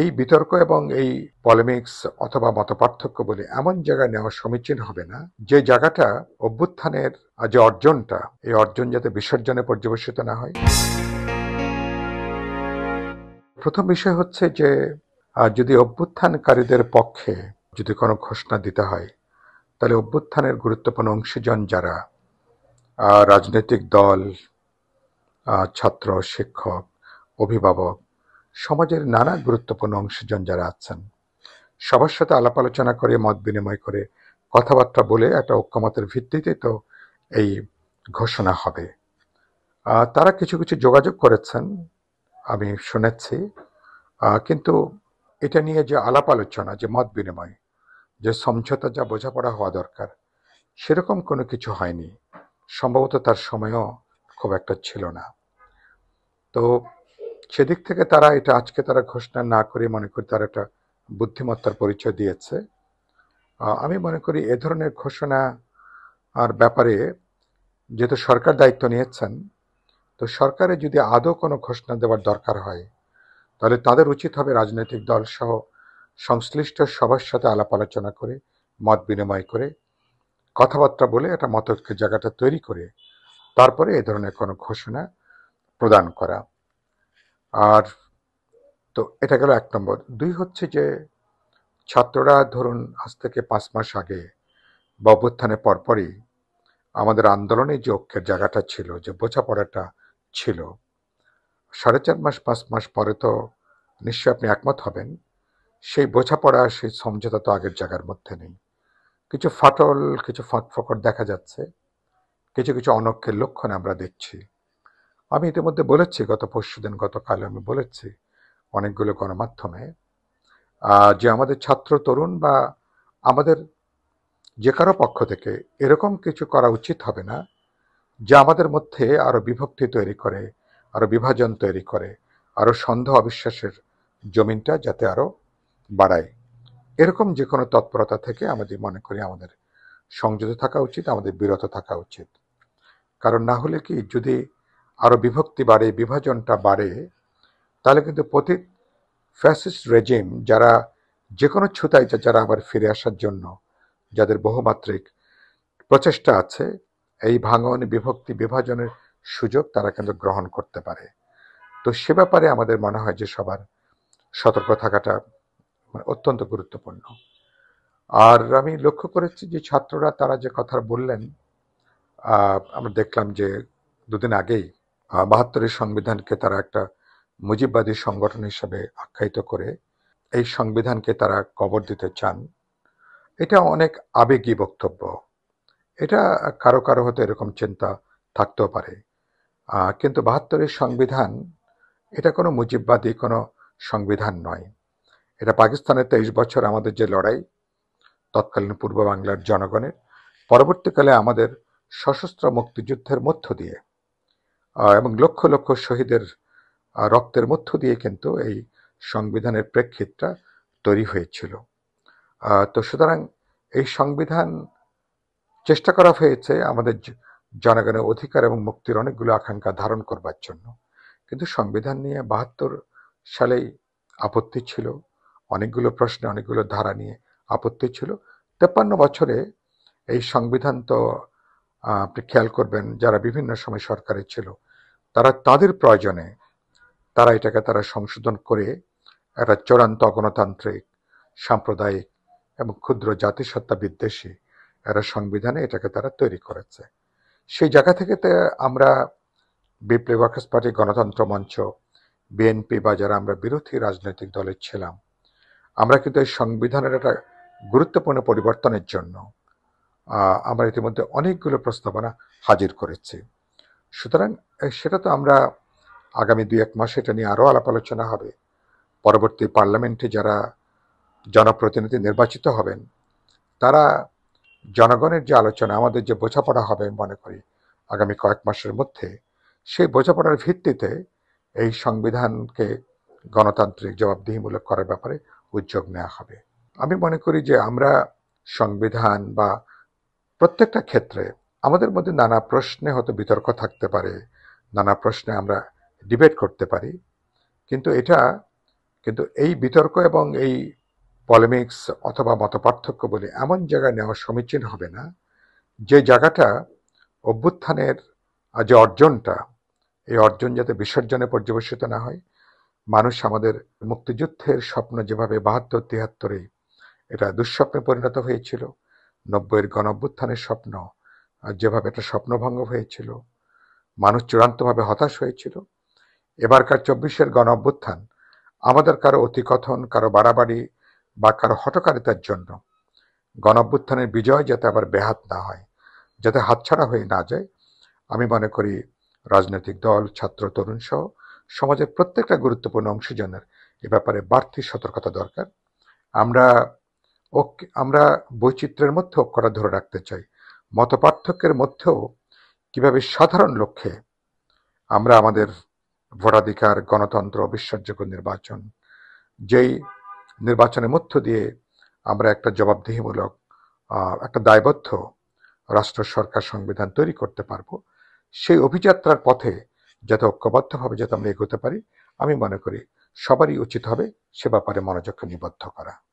এই বিতর্ক এবং এই পলিমিক্স অথবা মতপার্থক্য বলে এমন জায়গায় নেওয়া সমীচীন হবে না যে জায়গাটা অভ্যুত্থানের যে অর্জনটা, এই অর্জন যাতে বিসর্জনে পর্যবেসিত না হয়। প্রথম বিষয় হচ্ছে যে যদি অভ্যুত্থানকারীদের পক্ষে যদি কোনো ঘোষণা দিতে হয়, তাহলে অভ্যুত্থানের গুরুত্বপূর্ণ অংশীজন যারা রাজনৈতিক দল, ছাত্র, শিক্ষক, অভিভাবক, সমাজের নানা গুরুত্বপূর্ণ অংশীজন যারা আছেন, সবার সাথে আলাপ আলোচনা করে, মত বিনিময় করে, কথাবার্তা বলে একটা ঐক্যমতের ভিত্তিতে তো এই ঘোষণা হবে। তারা কিছু কিছু যোগাযোগ করেছেন, আমি শুনেছি, কিন্তু এটা নিয়ে যে আলাপ আলোচনা, যে মত বিনিময়, যে সমঝোতা, যা বোঝাপড়া হওয়া দরকার, সেরকম কোনো কিছু হয়নি। সম্ভবত তার সময়ও খুব একটা ছিল না। তো সেদিক থেকে তারা এটা আজকে তারা ঘোষণা না করে মনে করি তারা একটা বুদ্ধিমত্তার পরিচয় দিয়েছে। আমি মনে করি এ ধরনের ঘোষণা আর ব্যাপারে যেহেতু সরকার দায়িত্ব নিয়েছেন, তো সরকারের যদি আদৌ কোনো ঘোষণা দেওয়ার দরকার হয়, তাহলে তাদের উচিত হবে রাজনৈতিক দল সহ সংশ্লিষ্ট সবার সাথে আলাপ আলোচনা করে, মত বিনিময় করে, কথাবার্তা বলে একটা মতৈক্যের জায়গাটা তৈরি করে তারপরে এ ধরনের কোনো ঘোষণা প্রদান করা। আর তো এটা গেল 1 নম্বর। 2 হচ্ছে যে ছাত্ররা ধরুন আজ থেকে 5 মাস আগে বা অভ্যুত্থানের পরপরই আমাদের আন্দোলনে যে ঐক্যের জায়গাটা ছিল, যে বোঝাপড়াটা ছিল, 4.5 মাস 5 মাস পরে তো নিশ্চয়ই আপনি একমত হবেন, সেই বোঝাপড়া, সেই সমঝোতা তো আগের জায়গার মধ্যে নেই। কিছু ফাটল, কিছু ফাঁকফোকর দেখা যাচ্ছে, কিছু কিছু অনৈক্যের লক্ষণ আমরা দেখছি। আমি ইতিমধ্যে বলেছি, গত পরশুদিন, গতকাল আমি বলেছি অনেকগুলো গণমাধ্যমে, যে আমাদের ছাত্র তরুণ বা আমাদের যে কারো পক্ষ থেকে এরকম কিছু করা উচিত হবে না যা আমাদের মধ্যে আরো বিভক্তি তৈরি করে, আরো বিভাজন তৈরি করে, আরো সন্দেহ অবিশ্বাসের জমিনটা যাতে আরো বাড়ায়। এরকম যে কোনো তৎপরতা থেকে আমাদের মনে করি আমাদের সংযত থাকা উচিত, আমাদের বিরত থাকা উচিত। কারণ না হলে কি, যদি আরো বিভক্তি বাড়ে, বিভাজনটা বাড়ে, তাহলে কিন্তু প্রতি ফ্যাসিস্ট রেজিম যারা যে কোনো ছুতায় যারা আবার ফিরে আসার জন্য যাদের বহুমাত্রিক প্রচেষ্টা আছে, এই ভাঙন, বিভক্তি, বিভাজনের সুযোগ তারা কিন্তু গ্রহণ করতে পারে। তো সে ব্যাপারে আমাদের মনে হয় যে সবার সতর্ক থাকাটা অত্যন্ত গুরুত্বপূর্ণ। আর আমি লক্ষ্য করেছি যে ছাত্ররা তারা যে কথা বললেন, আমরা দেখলাম যে 2 দিন আগেই 72-এর সংবিধানকে তারা একটা মুজিববাদী সংগঠন হিসেবে আখ্যায়িত করে এই সংবিধানকে তারা কবর দিতে চান। এটা অনেক আবেগী বক্তব্য। এটা কারো কারো হয়তো এরকম চিন্তা থাকতেও পারে, কিন্তু 72-এর সংবিধান এটা কোনো মুজিববাদী কোনো সংবিধান নয়। এটা পাকিস্তানের 23 বছর আমাদের যে লড়াই, তৎকালীন পূর্ব বাংলার জনগণের, পরবর্তীকালে আমাদের সশস্ত্র মুক্তিযুদ্ধের মধ্য দিয়ে এবং লক্ষ লক্ষ শহীদের রক্তের মধ্য দিয়ে কিন্তু এই সংবিধানের প্রেক্ষিতটা তৈরি হয়েছিল। তো সুতরাং এই সংবিধান চেষ্টা করা হয়েছে আমাদের জনগণের অধিকার এবং মুক্তির অনেকগুলো আকাঙ্ক্ষা ধারণ করবার জন্য। কিন্তু সংবিধান নিয়ে 72 সালেই আপত্তি ছিল, অনেকগুলো প্রশ্নে, অনেকগুলো ধারা নিয়ে আপত্তি ছিল। 53 বছরে এই সংবিধান তো আপনি খেয়াল করবেন, যারা বিভিন্ন সময় সরকারে ছিল তারা তাদের প্রয়োজনে তারা এটাকে তারা সংশোধন করে একটা চূড়ান্ত অগণতান্ত্রিক, সাম্প্রদায়িক এবং ক্ষুদ্র জাতিসত্তা বিদ্বেষী একটা সংবিধানে এটাকে তারা তৈরি করেছে। সেই জায়গা থেকে আমরা বিপ্লবী ওয়ার্কার্স পার্টি, গণতন্ত্র মঞ্চ, বিএনপি বা যারা আমরা বিরোধী রাজনৈতিক দলের ছিলাম, আমরা কিন্তু এই সংবিধানের একটা গুরুত্বপূর্ণ পরিবর্তনের জন্য আমরা ইতিমধ্যে অনেকগুলো প্রস্তাবনা হাজির করেছি। সুতরাং সেটা তো আমরা আগামী 2-1 মাস এটা নিয়ে আরও আলাপ আলোচনা হবে। পরবর্তী পার্লামেন্টে যারা জনপ্রতিনিধি নির্বাচিত হবেন, তারা জনগণের যে আলোচনা, আমাদের যে বোঝাপড়া হবে মনে করি আগামী কয়েক মাসের মধ্যে, সেই বোঝাপড়ার ভিত্তিতে এই সংবিধানকে গণতান্ত্রিক জবাবদিহিমূলক করার ব্যাপারে উদ্যোগ নেওয়া হবে। আমি মনে করি যে আমরা সংবিধান বা প্রত্যেকটা ক্ষেত্রে আমাদের মধ্যে নানা প্রশ্নে হয়তো বিতর্ক থাকতে পারে, নানা প্রশ্নে আমরা ডিবেট করতে পারি, কিন্তু এটা কিন্তু এই বিতর্ক এবং এই পলিমিক্স অথবা মতপার্থক্য বলে এমন জায়গায় নেওয়া সমীচীন হবে না যে জায়গাটা অভ্যুত্থানের যে অর্জনটা, এই অর্জন যাতে বিসর্জনে পর্যবেসিত না হয়। মানুষ আমাদের মুক্তিযুদ্ধের স্বপ্ন যেভাবে ৭২-৭৩ এটা দুঃস্বপ্নে পরিণত হয়েছিল, ৯০-এর গণঅভ্যুত্থানের স্বপ্ন যেভাবে একটা স্বপ্নভঙ্গ হয়েছিল, মানুষ চূড়ান্তভাবে হতাশ হয়েছিল, এবারকার ২৪-এর গণঅভ্যুত্থান আমাদের কারো অতিকথন, কারো বাড়াবাড়ি বা কারো হঠকারিতার জন্য গণঅভ্যুত্থানের বিজয় যাতে আবার ব্যাহত না হয়, যাতে হাতছাড়া হয়ে না যায়, আমি মনে করি রাজনৈতিক দল, ছাত্র, তরুণ সহ সমাজের প্রত্যেকটা গুরুত্বপূর্ণ অংশীজনের এ ব্যাপারে বাড়তি সতর্কতা দরকার। আমরা আমরা বৈচিত্র্যের মধ্যে ঐক্যটা ধরে রাখতে চাই, মতপার্থক্যের মধ্যেও কিভাবে সাধারণ লক্ষ্যে আমরা আমাদের ভোটাধিকার, গণতন্ত্র, বিশ্বাসযোগ্য নির্বাচন, যেই নির্বাচনের মধ্য দিয়ে আমরা একটা জবাবদিহিমূলক একটা দায়বদ্ধ রাষ্ট্র, সরকার, সংবিধান তৈরি করতে পারবো, সেই অভিযাত্রার পথে যাতে ঐক্যবদ্ধভাবে যাতে আমরা এগোতে পারি, আমি মনে করি সবারই উচিত হবে সে ব্যাপারে মনোযোগ নিবদ্ধ করা।